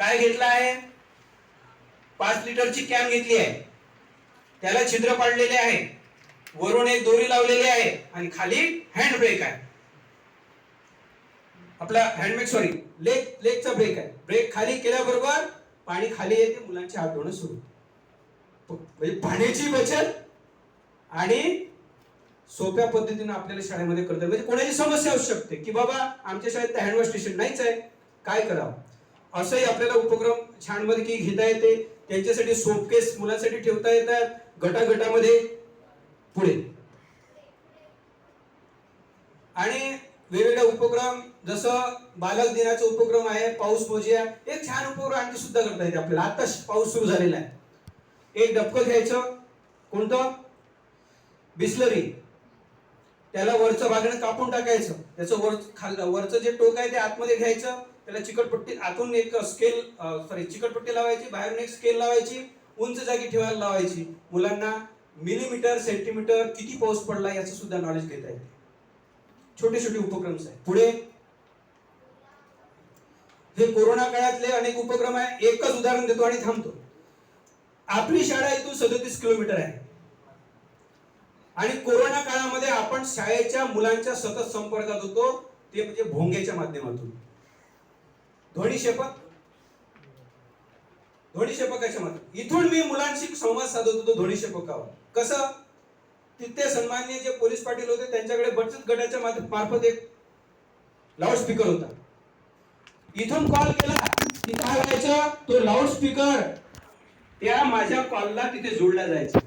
काय घेतला आहे? 5 लिटरची कॅन घेतली आहे, त्याला छिद्र पाडलेले आहे, वरून एक दोरी लावलेली आहे आणि खाली हँड ब्रेक आहे. आपला हँडब्रेक सॉरी लेगचा ब्रेक आहे. ब्रेक खाली केल्याबरोबर पाणी खाली येते, मुलांचे हात धुणं सुरू. म्हणजे पाण्याची बचत आणि सोप्या पद्धतीने आपल्याला शाळेमध्ये करता. म्हणजे कोणाची समस्या असू शकते की बाबा आमच्या शाळेत हँडवॉश स्टेशन नाहीच आहे, काय करावं, असंही आपल्याला उपक्रम छान मध्ये घेता येते. त्यांच्यासाठी सोप केस मुलांसाठी ठेवता येतात गटागटामध्ये पुढे. आणि वेगवेगळे उपक्रम जसं बालक दिनाचा उपक्रम आहे, पाऊस मोजूया, एक छान उपक्रम आणखी सुद्धा करता येते आपल्याला. आता पाऊस सुरू झालेला आहे. एक डबकं घ्यायचं, कोणतं? बिस्लरी. त्याला वरचं भागणं कापून टाकायचं, त्याचं वरचं जे टोक आहे ते आतमध्ये घ्यायचं, त्याला चिकटपट्टी आतून एक चिकटपट्टी लावायची, बाहेरून एक स्केल लावायची, उंच जागी ठेवायला लावायची. मुलांना मिलीमीटर सेंटीमीटर किती पाऊस पडला याचं सुद्धा नॉलेज घेता येते. छोटे छोटे उपक्रम आहेत. पुढे हे कोरोना काळातले अनेक उपक्रम आहे. एकच उदाहरण देतो आणि थांबतो. आपली शाळा इथून 37 किलोमीटर आहे आणि कोरोना काळामध्ये आपण शाळेच्या मुलांच्या सतत संपर्कात होतो, ते म्हणजे भोंग्याच्या माध्यमातून. ध्वनिक्षेपकाच्या माध्यमातून इथून मी मुलांशी संवाद साधत होतो ध्वनिक्षेपकावर. कसं? तिथे सन्माननीय जे पोलीस पाटील होते त्यांच्याकडे बचत गटाच्या मार्फत एक लाऊडस्पीकर होता. इथून कॉल केला की काय व्हायचं, तो लाऊडस्पीकर त्या माझ्या कॉलला तिथे जोडला जायचा.